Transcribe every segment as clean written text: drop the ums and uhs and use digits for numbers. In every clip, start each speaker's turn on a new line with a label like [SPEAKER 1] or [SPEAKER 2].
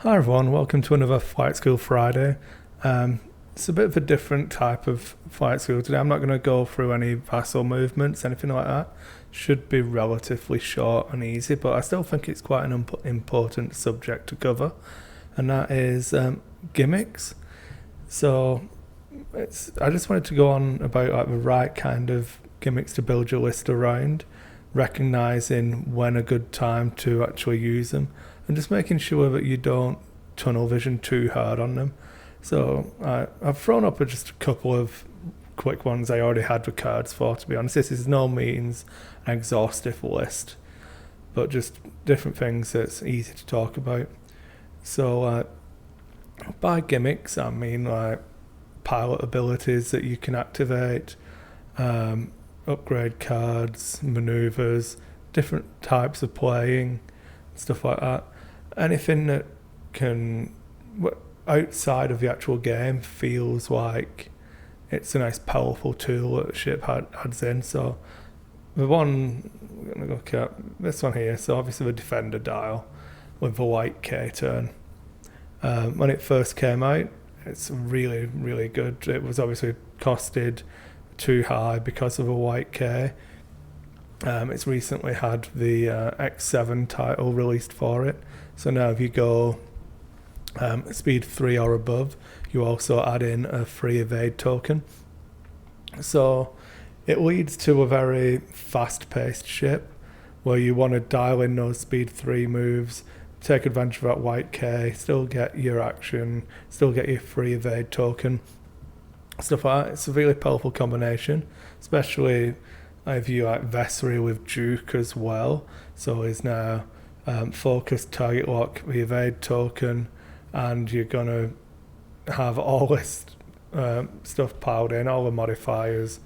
[SPEAKER 1] Hi everyone, welcome to another Flight School Friday. It's a bit of a different type of flight school today. I'm not going to go through any vassal movements, anything like that. Should be relatively short and easy, but I still think it's quite an important subject to cover, and that is gimmicks. So I just wanted to go on about the right kind of gimmicks to build your list around, recognizing when a good time to actually use them, and just making sure that you don't tunnel vision too hard on them. So I've thrown up just a couple of quick ones I already had the cards for, to be honest. This is no means an exhaustive list, but just different things that's easy to talk about. So by gimmicks, I mean like pilot abilities that you can activate, upgrade cards, maneuvers, different types of playing, stuff like that. Anything that can, outside of the actual game, feels like it's a nice powerful tool that the ship adds in. So the one we're going to look at, this one here, so obviously the defender dial with the white K turn. When it first came out, it's really, really good. It was obviously costed too high because of a white K. It's recently had the X7 title released for it. So now if you go speed 3 or above, you also add in a free evade token. So it leads to a very fast-paced ship where you want to dial in those speed 3 moves, take advantage of that white K, still get your action, still get your free evade token, stuff like that. It's a really powerful combination, especially if you like Vessery with Duke as well. So is now focus, target lock, the evade token, and you're going to have all this stuff piled in, all the modifiers.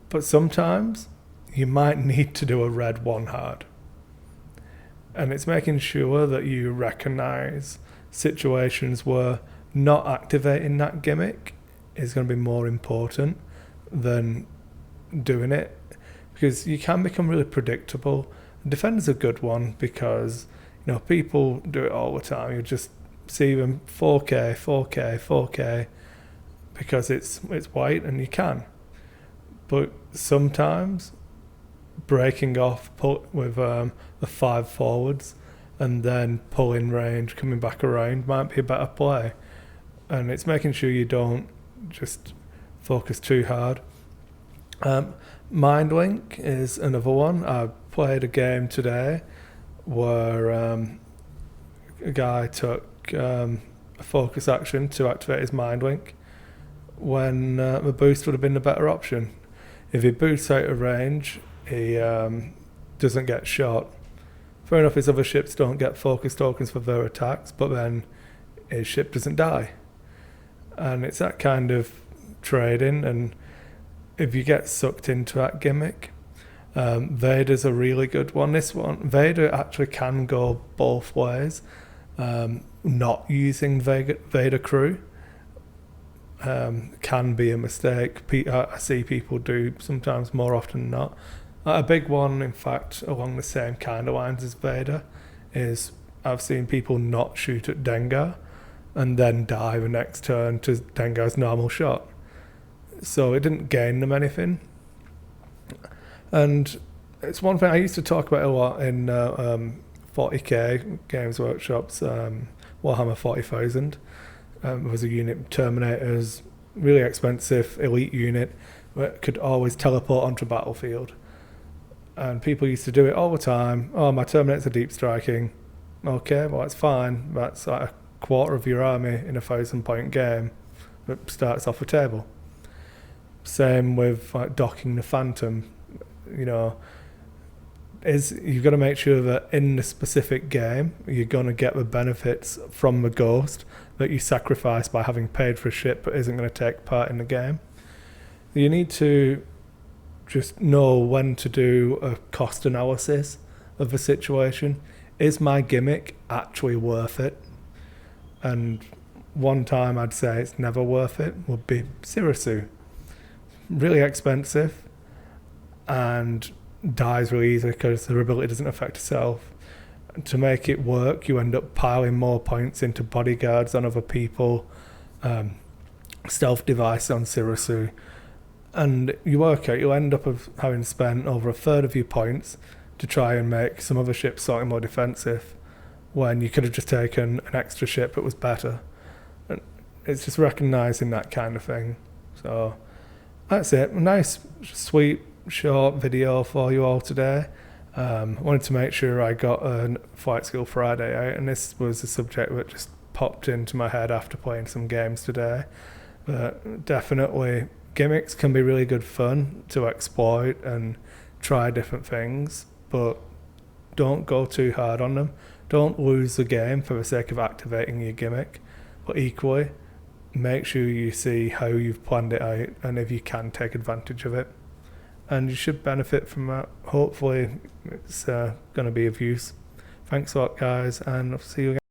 [SPEAKER 1] But sometimes you might need to do a red one hard. And it's making sure that you recognize situations where not activating that gimmick is going to be more important than doing it, because you can become really predictable. Defender's a good one because people do it all the time. You just see them 4K, 4K, 4K because it's white and you can. But sometimes breaking off with the 5 forwards and then pulling range, coming back around might be a better play. And it's making sure you don't just focus too hard. Mind Link is another one. I played a game today where a guy took a focus action to activate his Mind Link when the boost would have been the better option. If he boosts out of range, he doesn't get shot. Fair enough, his other ships don't get focus tokens for their attacks, but then his ship doesn't die. And it's that kind of trading, and if you get sucked into that gimmick, Vader's a really good one. This one, Vader actually can go both ways. Not using Vader crew can be a mistake. I see people do sometimes more often than not. A big one, in fact, along the same kind of lines as Vader, is I've seen people not shoot at Dengar and then die the next turn to Dengar's normal shot. So it didn't gain them anything. And it's one thing I used to talk about a lot in 40k Games Workshop's Warhammer 40,000. Was a unit, Terminators, really expensive elite unit that could always teleport onto battlefield. And people used to do it all the time. Oh, my Terminators are deep striking. Okay, well that's fine. That's like a quarter of your army in a 1,000-point game that starts off the table. Same with like docking the Phantom. You've got to make sure that in the specific game you're going to get the benefits from the ghost that you sacrifice by having paid for a ship but isn't going to take part in the game. You need to just know when to do a cost analysis of the situation. Is my gimmick actually worth it? And one time I'd say it's never worth it would be Sirisu. Really expensive and dies really easily because their ability doesn't affect itself. to make it work, you end up piling more points into bodyguards on other people, stealth device on Sirisu, and you work out you'll end up having spent over a third of your points to try and make some other ships slightly more defensive, when you could have just taken an extra ship that was better. And it's just recognising that kind of thing. So that's it. A nice, sweet, short video for you all today. I wanted to make sure I got a Flight Skill Friday out, and this was a subject that just popped into my head after playing some games today. But definitely, gimmicks can be really good fun to exploit and try different things, but don't go too hard on them. Don't lose the game for the sake of activating your gimmick, but equally, make sure you see how you've planned it out and if you can take advantage of it. And you should benefit from that. Hopefully, it's going to be of use. Thanks a lot, guys, and I'll see you again.